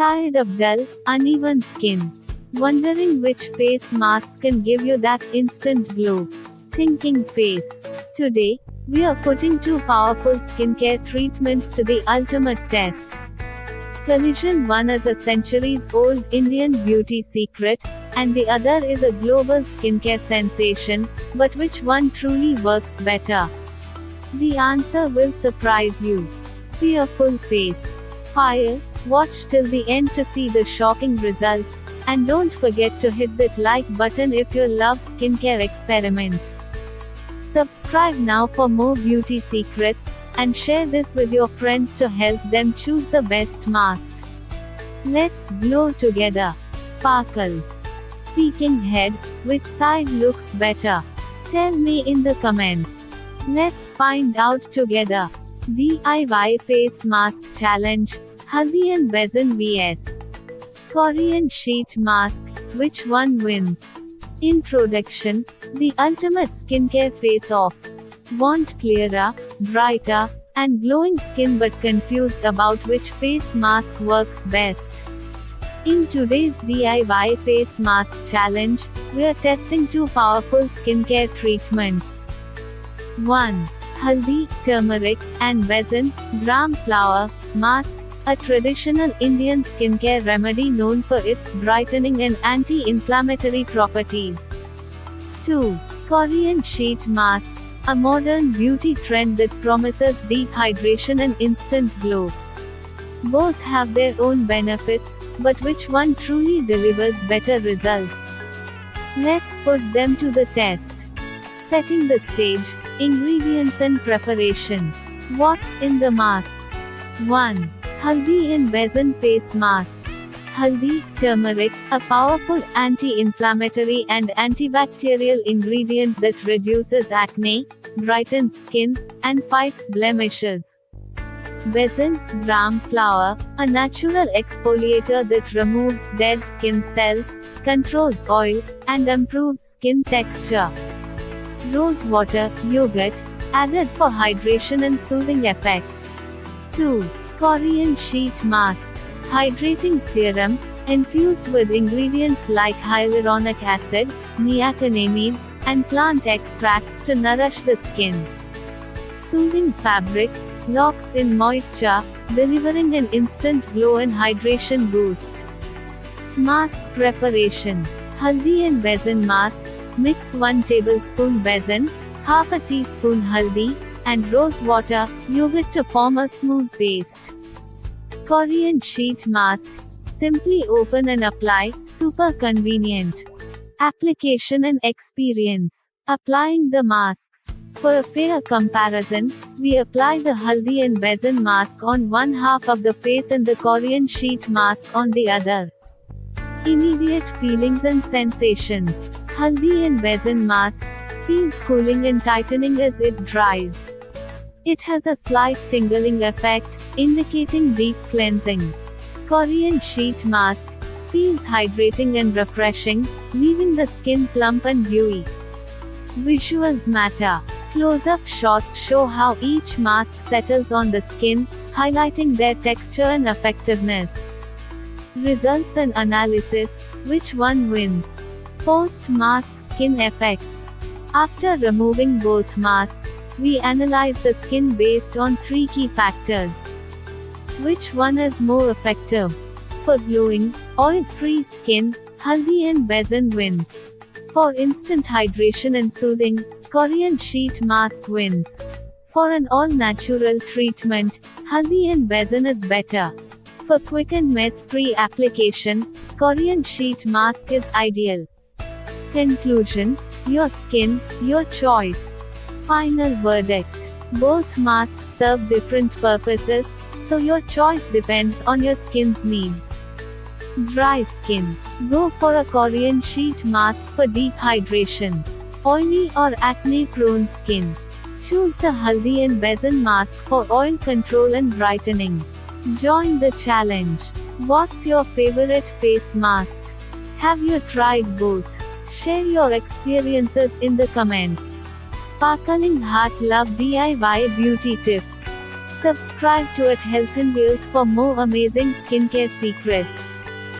Tired of dull, uneven skin? Wondering which face mask can give you that instant glow? Thinking Face. Today, we are putting two powerful skincare treatments to the ultimate test. Collision: one is a centuries-old Indian beauty secret, and the other is a global skincare sensation, but which one truly works better? The answer will surprise you. Fearful Face. Fire. Watch till the end to see the shocking results, and don't forget to hit that like button if you love skincare experiments. Subscribe now for more beauty secrets, and share this with your friends to help them choose the best mask. Let's glow together. Sparkles. Speaking head, which side looks better? Tell me in the comments. Let's find out together. DIY Face Mask Challenge. Haldi and Besan vs. Korean Sheet Mask. Which one wins? Introduction. The ultimate skincare face-off. Want clearer, brighter, and glowing skin but confused about which face mask works best? In today's DIY Face Mask Challenge, we are testing two powerful skincare treatments. 1. Haldi, turmeric, and besan, gram flower, mask, a traditional Indian skincare remedy known for its brightening and anti-inflammatory properties. 2. Korean Sheet Mask, a modern beauty trend that promises deep hydration and instant glow. Both have their own benefits, but which one truly delivers better results? Let's put them to the test. Setting the stage, ingredients and preparation. What's in the masks? 1. Haldi and Besan Face Mask. Haldi, turmeric, a powerful anti-inflammatory and antibacterial ingredient that reduces acne, brightens skin, and fights blemishes. Besan, gram flower, a natural exfoliator that removes dead skin cells, controls oil, and improves skin texture. Rose water, yogurt, added for hydration and soothing effects. 2. Korean Sheet Mask. Hydrating serum, infused with ingredients like hyaluronic acid, niacinamide, and plant extracts to nourish the skin. Soothing fabric, locks in moisture, delivering an instant glow and hydration boost. Mask preparation. Haldi and Besan Mask. Mix 1 tablespoon besan, half a teaspoon haldi, and rose water, yogurt to form a smooth paste. Korean Sheet Mask. Simply open and apply, super convenient. Application and experience. Applying the masks. For a fair comparison, we apply the Haldi and Besan mask on one half of the face and the Korean Sheet Mask on the other. Immediate feelings and sensations. Haldi and Besan Mask feels cooling and tightening as it dries. It has a slight tingling effect, indicating deep cleansing. Korean Sheet Mask feels hydrating and refreshing, leaving the skin plump and dewy. Visuals matter. Close-up shots show how each mask settles on the skin, highlighting their texture and effectiveness. Results and analysis. Which one wins? Post-mask skin effects. After removing both masks, we analyze the skin based on 3 key factors. Which one is more effective? For glowing, oil-free skin, Haldi and Besan wins. For instant hydration and soothing, Korean Sheet Mask wins. For an all-natural treatment, Haldi and Besan is better. For quick and mess-free application, Korean Sheet Mask is ideal. Conclusion: your skin, your choice. Final verdict: both masks serve different purposes, so your choice depends on your skin's needs. Dry skin. Go for a Korean Sheet Mask for deep hydration. Oily or acne-prone skin. Choose the Haldi and Besan Mask for oil control and brightening. Join the challenge. What's your favorite face mask? Have you tried both? Share your experiences in the comments. Sparkling Heart Love DIY Beauty Tips. Subscribe to at Health and Wealth for more amazing skincare secrets.